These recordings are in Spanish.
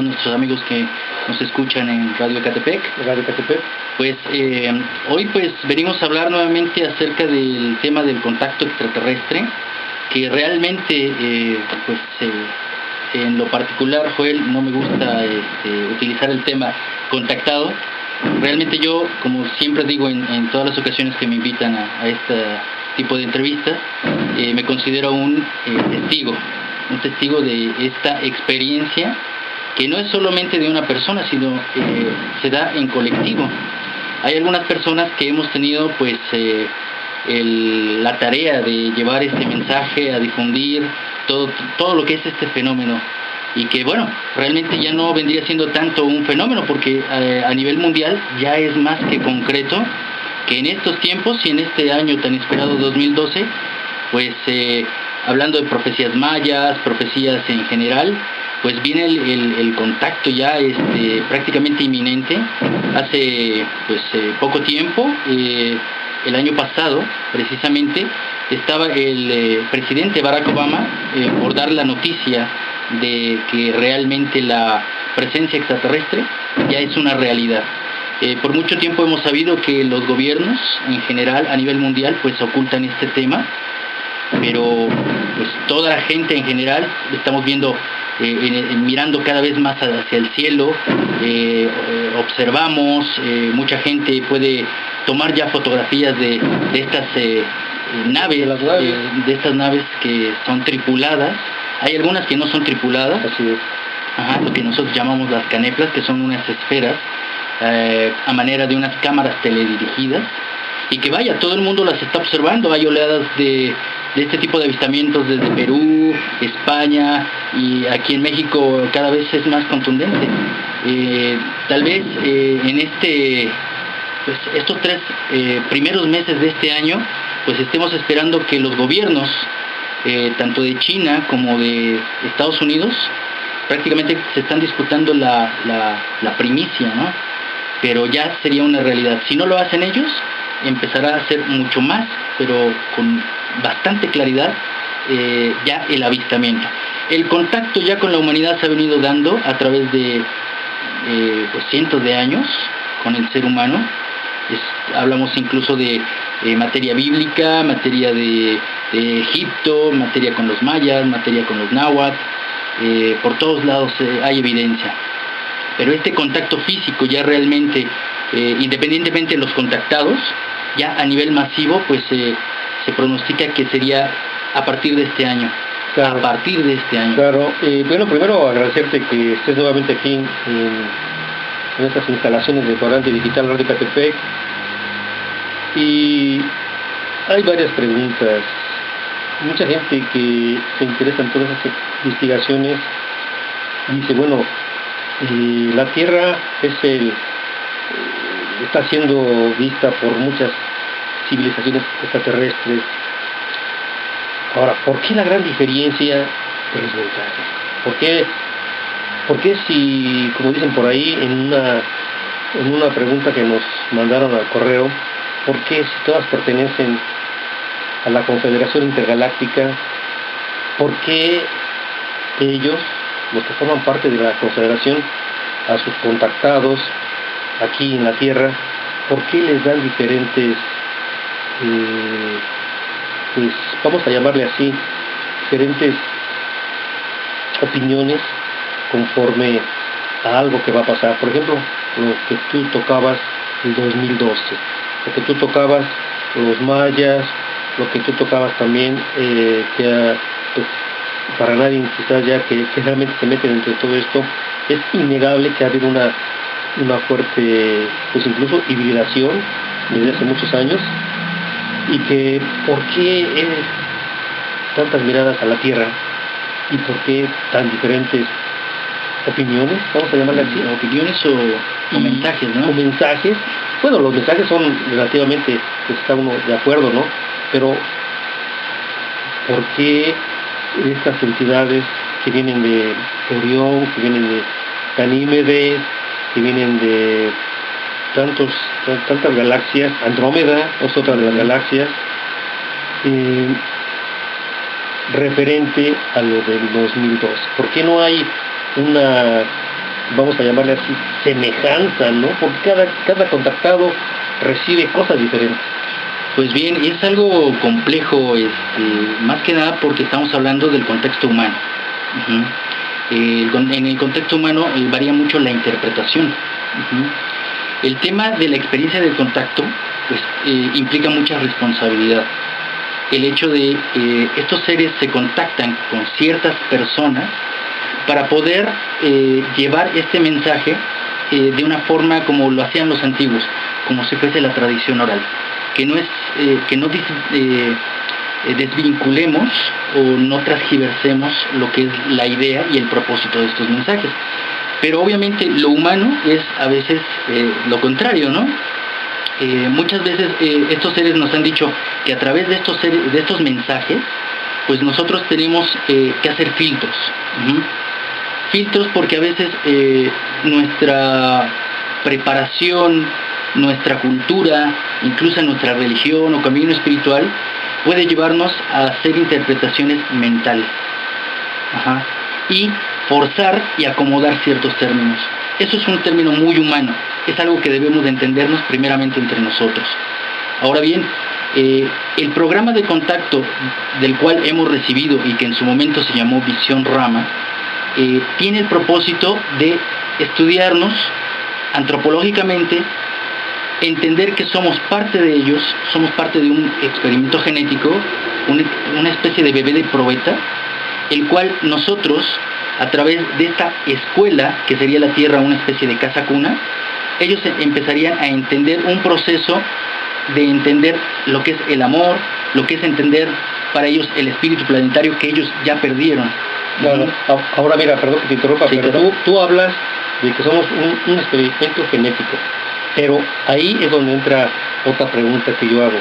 todos nuestros amigos que nos escuchan en Radio Ecatepec. Pues hoy pues venimos a hablar nuevamente acerca del tema del contacto extraterrestre, que realmente en lo particular, Joel, no me gusta utilizar el tema contactado. Realmente yo, como siempre digo en todas las ocasiones que me invitan a este tipo de entrevistas, me considero un testigo de esta experiencia, que no es solamente de una persona, sino se da en colectivo. Hay algunas personas que hemos tenido pues la tarea de llevar este mensaje, a difundir todo lo que es este fenómeno, y que bueno, realmente ya no vendría siendo tanto un fenómeno, porque a nivel mundial ya es más que concreto que en estos tiempos y en este año tan esperado 2012, pues hablando de profecías mayas, profecías en general, pues viene el contacto ya prácticamente inminente. Hace poco tiempo, el año pasado precisamente, estaba el presidente Barack Obama por dar la noticia de que realmente la presencia extraterrestre ya es una realidad. Por mucho tiempo hemos sabido que los gobiernos en general a nivel mundial pues ocultan este tema, pero pues toda la gente en general estamos viendo, mirando cada vez más hacia el cielo, observamos, mucha gente puede tomar ya fotografías de estas naves, de estas naves que son tripuladas. Hay algunas que no son tripuladas, así es. Lo que nosotros llamamos las caneplas, que son unas esferas a manera de unas cámaras teledirigidas, y que vaya, todo el mundo las está observando. Hay oleadas de este tipo de avistamientos desde Perú, España, y aquí en México cada vez es más contundente. Tal vez en estos 3 primeros meses de este año, pues estemos esperando que los gobiernos, tanto de China como de Estados Unidos, prácticamente se están disputando la primicia, ¿no? Pero ya sería una realidad. Si no lo hacen ellos, empezará a ser mucho más, pero con bastante claridad, ya el avistamiento. El contacto ya con la humanidad se ha venido dando a través de cientos de años con el ser humano. Hablamos incluso de materia bíblica, materia de Egipto, materia con los mayas, materia con los náhuatl. Por todos lados hay evidencia. Pero este contacto físico ya realmente, independientemente de los contactados, ya a nivel masivo, pues se pronostica que sería a partir de este año. Claro. A partir de este año. Claro. Bueno, primero agradecerte que estés nuevamente aquí en estas instalaciones de Cuadrante Digital Radio Ecatepec. Y hay varias preguntas. Mucha gente que se interesa en todas esas investigaciones dice, bueno, la Tierra está siendo vista por muchas civilizaciones extraterrestres. Ahora, ¿por qué la gran diferencia de los mensajes? ¿Por qué si, como dicen por ahí en una pregunta que nos mandaron al correo, por qué si todas pertenecen a la Confederación Intergaláctica, por qué ellos, los que forman parte de la Confederación, a sus contactados aquí en la Tierra, por qué les dan diferentes, pues vamos a llamarle así, diferentes opiniones conforme a algo que va a pasar? Por ejemplo, lo que tú tocabas el 2012, lo que tú tocabas los mayas, lo que tú tocabas también, pues, para nadie quizás ya que realmente se meten entre todo esto, es innegable que ha habido una fuerte, pues incluso hibridación desde hace muchos años, y que por qué tantas miradas a la Tierra y por qué tan diferentes opiniones, vamos a llamarle así, opiniones o mensajes, ¿no? O mensajes. Bueno, los mensajes son relativamente, pues está uno de acuerdo, ¿no? Pero ¿por qué estas entidades que vienen de Orión, que vienen de Ganímedes, que vienen de tantas galaxias, Andrómeda es otra de las galaxias, referente a lo del 2012? ¿Por qué no hay vamos a llamarle así, semejanza, ¿no? Porque cada contactado recibe cosas diferentes. Pues bien, es algo complejo, más que nada porque estamos hablando del contexto humano. Uh-huh. En el contexto humano varía mucho la interpretación. Uh-huh. El tema de la experiencia del contacto pues implica mucha responsabilidad. El hecho de estos seres se contactan con ciertas personas para poder llevar este mensaje de una forma como lo hacían los antiguos, como si fuese la tradición oral, que no desvinculemos o no transgiversemos lo que es la idea y el propósito de estos mensajes. Pero obviamente lo humano es a veces lo contrario, ¿no? Muchas veces estos seres nos han dicho que a través de estos mensajes, pues nosotros tenemos que hacer filtros. Uh-huh. Filtros porque a veces nuestra preparación, nuestra cultura, incluso nuestra religión o camino espiritual, puede llevarnos a hacer interpretaciones mentales. Ajá. Y forzar y acomodar ciertos términos. Eso es un término muy humano, es algo que debemos de entendernos primeramente entre nosotros. Ahora bien, el programa de contacto del cual hemos recibido y que en su momento se llamó Visión Rama, tiene el propósito de estudiarnos antropológicamente, entender que somos parte de ellos, somos parte de un experimento genético, una especie de bebé de probeta, el cual nosotros, a través de esta escuela, que sería la Tierra una especie de casa cuna, ellos empezarían a entender un proceso de entender lo que es el amor, lo que es entender para ellos el espíritu planetario que ellos ya perdieron. Claro. Ahora mira, perdón que te interrumpa, sí, pero tú hablas de que somos un experimento genético, pero ahí es donde entra otra pregunta que yo hago.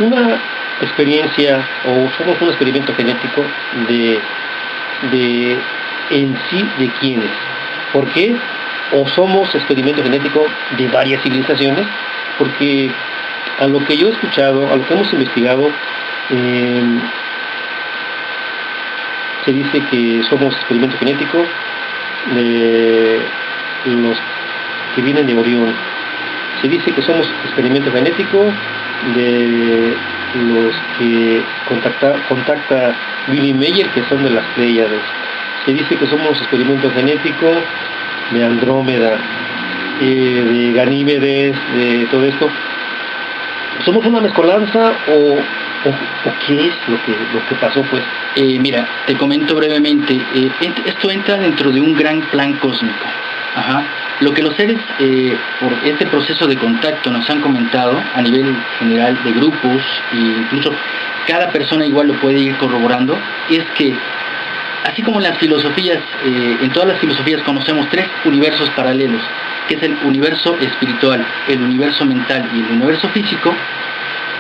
Una experiencia, o somos un experimento genético de en sí de quiénes, ¿por qué? O somos experimento genético de varias civilizaciones, porque a lo que yo he escuchado, a lo que hemos investigado, se dice que somos experimento genético de los que vienen de Orión, se dice que somos experimento genético de los que contacta Billy Meyer, que son de las Pléyades. Se dice que somos experimento genético de Andrómeda, de Ganímedes, de todo esto. ¿Somos una mezcolanza o qué es lo que pasó, pues? Mira, te comento brevemente. Esto entra dentro de un gran plan cósmico. Ajá. Lo que los seres por este proceso de contacto nos han comentado a nivel general de grupos, e incluso cada persona igual lo puede ir corroborando, es que así como en las filosofías, en todas las filosofías conocemos tres universos paralelos, que es el universo espiritual, el universo mental y el universo físico.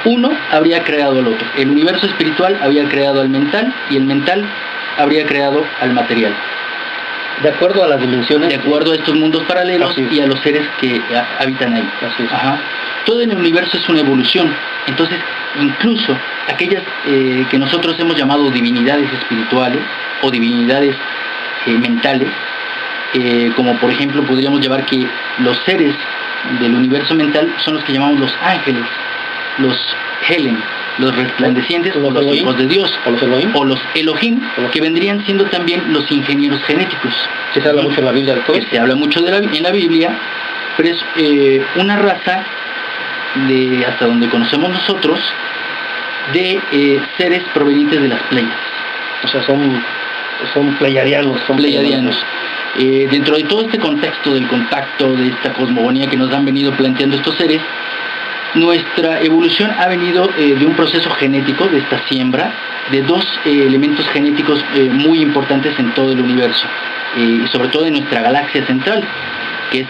Uno habría creado al otro. El universo espiritual habría creado al mental y el mental habría creado al material. De acuerdo a las dimensiones. De acuerdo a estos mundos paralelos y a los seres que habitan ahí. Así es. Ajá. Todo en el universo es una evolución. Entonces, incluso aquellas que nosotros hemos llamado divinidades espirituales o divinidades mentales, como por ejemplo podríamos llamar que los seres del universo mental son los que llamamos los ángeles, los Helen, los resplandecientes, o los hijos de Dios, o los Elohim, que vendrían siendo también los ingenieros genéticos. Se habla mucho en la Biblia de todo. Se habla mucho en la Biblia, pero es una raza de, hasta donde conocemos nosotros, de seres provenientes de las Pleiades. O sea, son pleiadianos. Dentro de todo este contexto del contacto, de esta cosmogonía que nos han venido planteando estos seres, nuestra evolución ha venido de un proceso genético, de esta siembra, de dos elementos genéticos muy importantes en todo el universo, y sobre todo en nuestra galaxia central, que es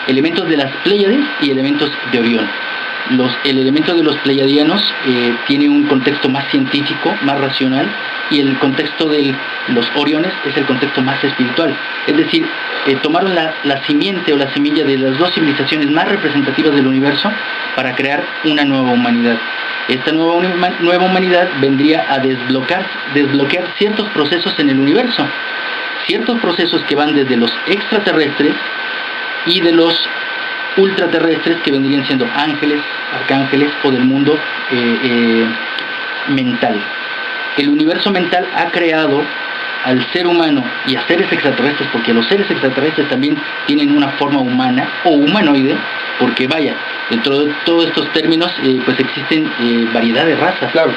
elementos de las Pléyades y elementos de Orión. El elemento de los pleiadianos tiene un contexto más científico, más racional, y el contexto de los Oriones es el contexto más espiritual. Es decir, tomaron la simiente o la semilla de las dos civilizaciones más representativas del universo para crear una nueva humanidad. Esta nueva humanidad vendría a desbloquear ciertos procesos en el universo. ciertos procesos que van desde los extraterrestres y de los ultraterrestres, que vendrían siendo ángeles, arcángeles, o del mundo mental. El universo mental ha creado al ser humano y a seres extraterrestres, porque los seres extraterrestres también tienen una forma humana o humanoide, porque vaya, dentro de todos estos términos pues existen variedad de razas. Claro.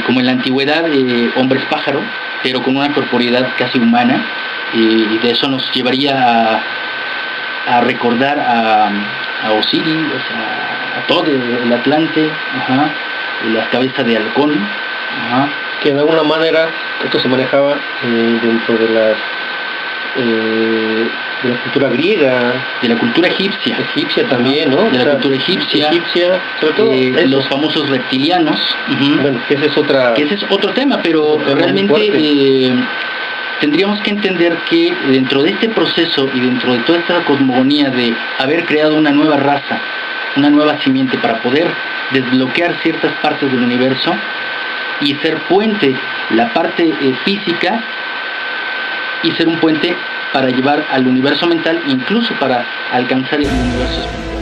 Como en la antigüedad, hombres pájaro, pero con una corporeidad casi humana, y de eso nos llevaría a recordar a Osiris, a Tod, el Atlante, la cabeza de halcón, que de alguna manera esto se manejaba dentro de la cultura griega, de la cultura egipcia también, ¿no? De la cultura egipcia, sobre todo los famosos reptilianos. Bueno, que ese es otro tema, pero realmente tendríamos que entender que dentro de este proceso y dentro de toda esta cosmogonía de haber creado una nueva raza, una nueva simiente para poder desbloquear ciertas partes del universo y ser puente, la parte física, y ser un puente para llevar al universo mental, incluso para alcanzar el universo espiritual.